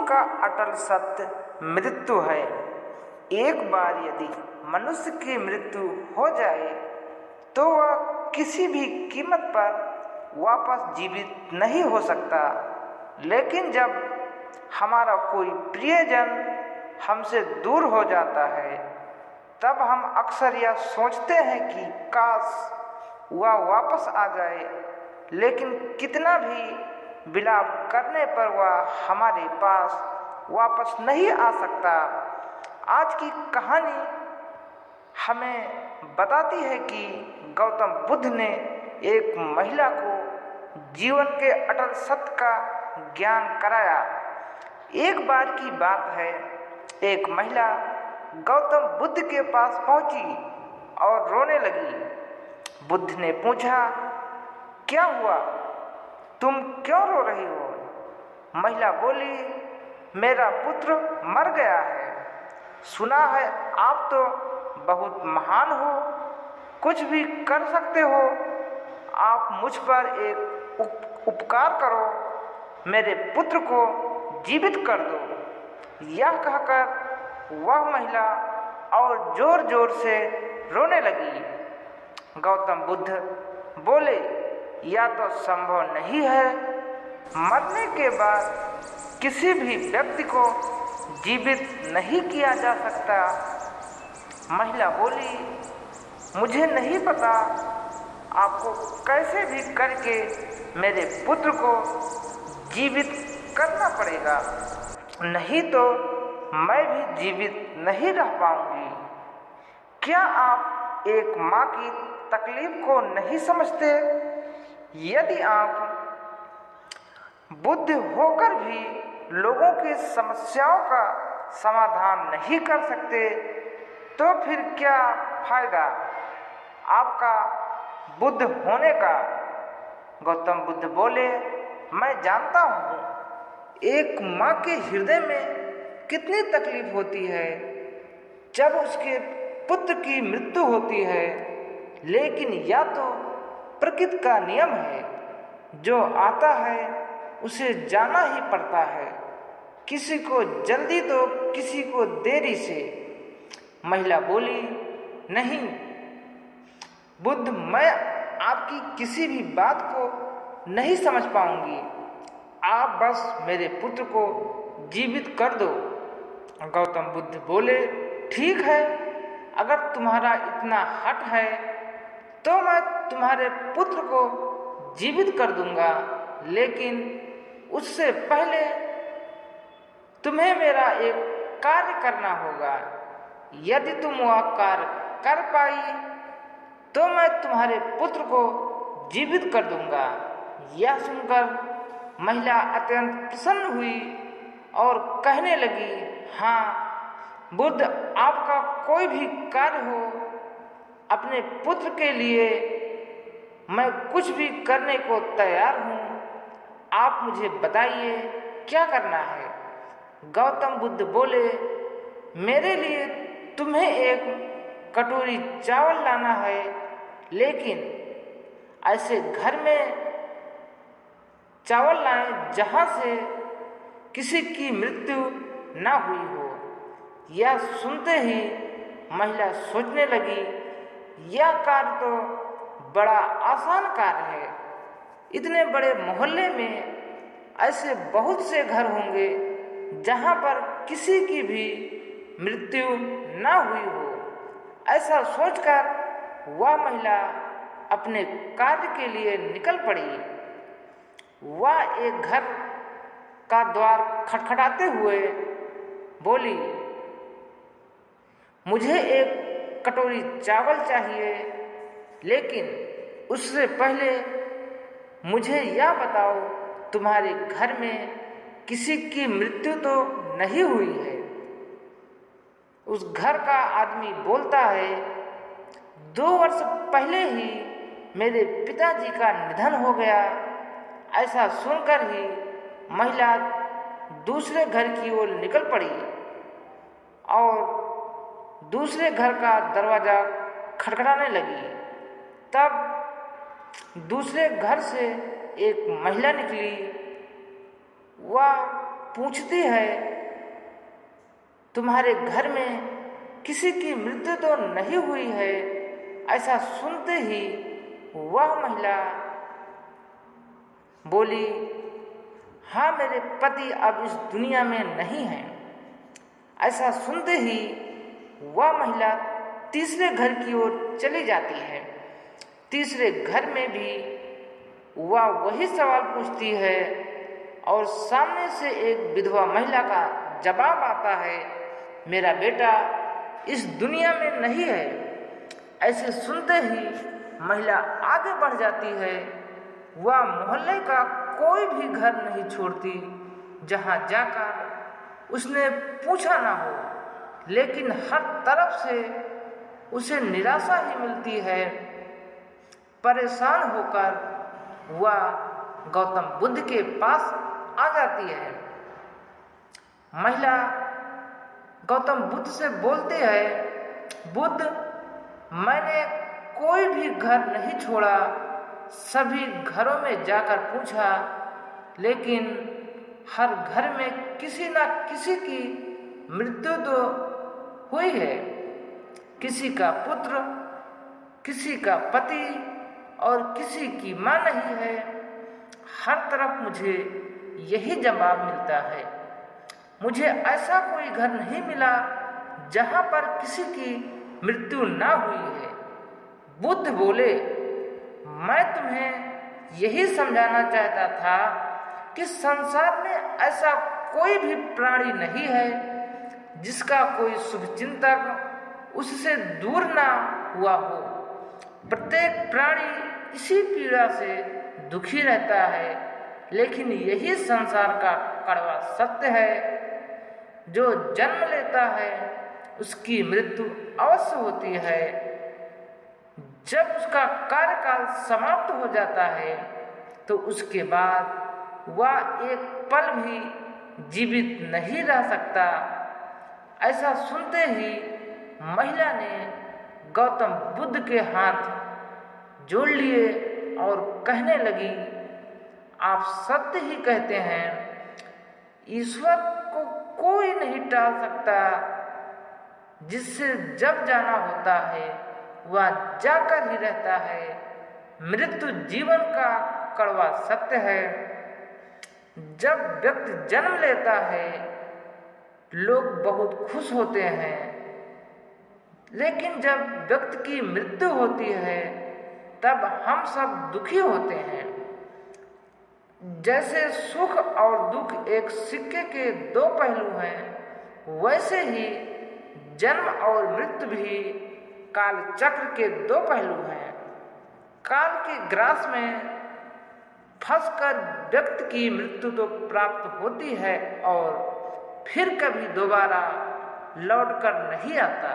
जीवन का अटल सत्य मृत्यु है। एक बार यदि मनुष्य की मृत्यु हो जाए तो वह किसी भी कीमत पर वापस जीवित नहीं हो सकता। लेकिन जब हमारा कोई प्रियजन हमसे दूर हो जाता है तब हम अक्सर यह सोचते हैं कि काश वह वापस आ जाए, लेकिन कितना भी विलाप करने पर वह हमारे पास वापस नहीं आ सकता। आज की कहानी हमें बताती है कि गौतम बुद्ध ने एक महिला को जीवन के अटल सत्य का ज्ञान कराया। एक बार की बात है, एक महिला गौतम बुद्ध के पास पहुंची और रोने लगी। बुद्ध ने पूछा, क्या हुआ, तुम क्यों रो रही हो? महिला बोली, मेरा पुत्र मर गया है। सुना है आप तो बहुत महान हो, कुछ भी कर सकते हो। आप मुझ पर एक उपकार करो, मेरे पुत्र को जीवित कर दो। यह कहकर वह महिला और जोर जोर से रोने लगी। गौतम बुद्ध बोले, यह तो संभव नहीं है। मरने के बाद किसी भी व्यक्ति को जीवित नहीं किया जा सकता। महिला बोली, मुझे नहीं पता, आपको कैसे भी करके मेरे पुत्र को जीवित करना पड़ेगा, नहीं तो मैं भी जीवित नहीं रह पाऊंगी। क्या आप एक माँ की तकलीफ को नहीं समझते? यदि आप बुद्ध होकर भी लोगों की समस्याओं का समाधान नहीं कर सकते तो फिर क्या फायदा आपका बुद्ध होने का? गौतम बुद्ध बोले, मैं जानता हूँ एक माँ के हृदय में कितनी तकलीफ होती है जब उसके पुत्र की मृत्यु होती है, लेकिन यह तो प्रकृति का नियम है, जो आता है उसे जाना ही पड़ता है, किसी को जल्दी तो किसी को देरी से। महिला बोली, नहीं बुद्ध, मैं आपकी किसी भी बात को नहीं समझ पाऊंगी, आप बस मेरे पुत्र को जीवित कर दो। गौतम बुद्ध बोले, ठीक है, अगर तुम्हारा इतना हठ है तो मैं तुम्हारे पुत्र को जीवित कर दूंगा, लेकिन उससे पहले तुम्हें मेरा एक कार्य करना होगा। यदि तुम वह कार्य कर पाई तो मैं तुम्हारे पुत्र को जीवित कर दूंगा। यह सुनकर महिला अत्यंत प्रसन्न हुई और कहने लगी, हाँ बुद्ध, आपका कोई भी कार्य हो, अपने पुत्र के लिए मैं कुछ भी करने को तैयार हूँ। आप मुझे बताइए क्या करना है? गौतम बुद्ध बोले, मेरे लिए तुम्हें एक कटोरी चावल लाना है, लेकिन ऐसे घर में चावल लाएं जहाँ से किसी की मृत्यु ना हुई हो। यह सुनते ही महिला सोचने लगी, यह कार्य तो बड़ा आसान कार्य है। इतने बड़े मोहल्ले में ऐसे बहुत से घर होंगे जहाँ पर किसी की भी मृत्यु ना हुई हो। ऐसा सोचकर वह महिला अपने कार्य के लिए निकल पड़ी। वह एक घर का द्वार खटखटाते हुए बोली, मुझे एक कटोरी चावल चाहिए, लेकिन उससे पहले मुझे यह बताओ, तुम्हारे घर में किसी की मृत्यु तो नहीं हुई है? उस घर का आदमी बोलता है, 2 वर्ष पहले ही मेरे पिताजी का निधन हो गया। ऐसा सुनकर ही महिला दूसरे घर की ओर निकल पड़ी और दूसरे घर का दरवाजा खटखटाने लगी। तब दूसरे घर से एक महिला निकली। वह पूछती है, तुम्हारे घर में किसी की मृत्यु तो नहीं हुई है? ऐसा सुनते ही वह महिला बोली, हाँ, मेरे पति अब इस दुनिया में नहीं हैं। ऐसा सुनते ही वह महिला तीसरे घर की ओर चली जाती है। तीसरे घर में भी वह वही सवाल पूछती है और सामने से एक विधवा महिला का जवाब आता है, मेरा बेटा इस दुनिया में नहीं है। ऐसे सुनते ही महिला आगे बढ़ जाती है। वह मोहल्ले का कोई भी घर नहीं छोड़ती जहाँ जाकर उसने पूछा ना हो, लेकिन हर तरफ से उसे निराशा ही मिलती है। परेशान होकर वह गौतम बुद्ध के पास आ जाती है। महिला गौतम बुद्ध से बोलती है, बुद्ध, मैंने कोई भी घर नहीं छोड़ा, सभी घरों में जाकर पूछा, लेकिन हर घर में किसी न किसी की मृत्यु तो हुई है। किसी का पुत्र, किसी का पति और किसी की मां नहीं है। हर तरफ मुझे यही जवाब मिलता है। मुझे ऐसा कोई घर नहीं मिला जहां पर किसी की मृत्यु ना हुई है। बुद्ध बोले, मैं तुम्हें यही समझाना चाहता था कि संसार में ऐसा कोई भी प्राणी नहीं है जिसका कोई शुभचिंतक उससे दूर ना हुआ हो। प्रत्येक प्राणी इसी पीड़ा से दुखी रहता है, लेकिन यही संसार का कड़वा सत्य है। जो जन्म लेता है उसकी मृत्यु अवश्य होती है। जब उसका कार्यकाल समाप्त हो जाता है तो उसके बाद वह एक पल भी जीवित नहीं रह सकता। ऐसा सुनते ही महिला ने गौतम बुद्ध के हाथ जोड़ लिए और कहने लगी, आप सत्य ही कहते हैं। ईश्वर को कोई नहीं टाल सकता। जिससे जब जाना होता है वह जाकर ही रहता है। मृत्यु जीवन का कड़वा सत्य है। जब व्यक्ति जन्म लेता है लोग बहुत खुश होते हैं, लेकिन जब व्यक्ति की मृत्यु होती है तब हम सब दुखी होते हैं। जैसे सुख और दुख एक सिक्के के दो पहलू हैं, वैसे ही जन्म और मृत्यु भी काल चक्र के दो पहलू हैं। काल के ग्रास में फंसकर व्यक्ति की मृत्यु तो प्राप्त होती है और फिर कभी दोबारा लौट कर नहीं आता।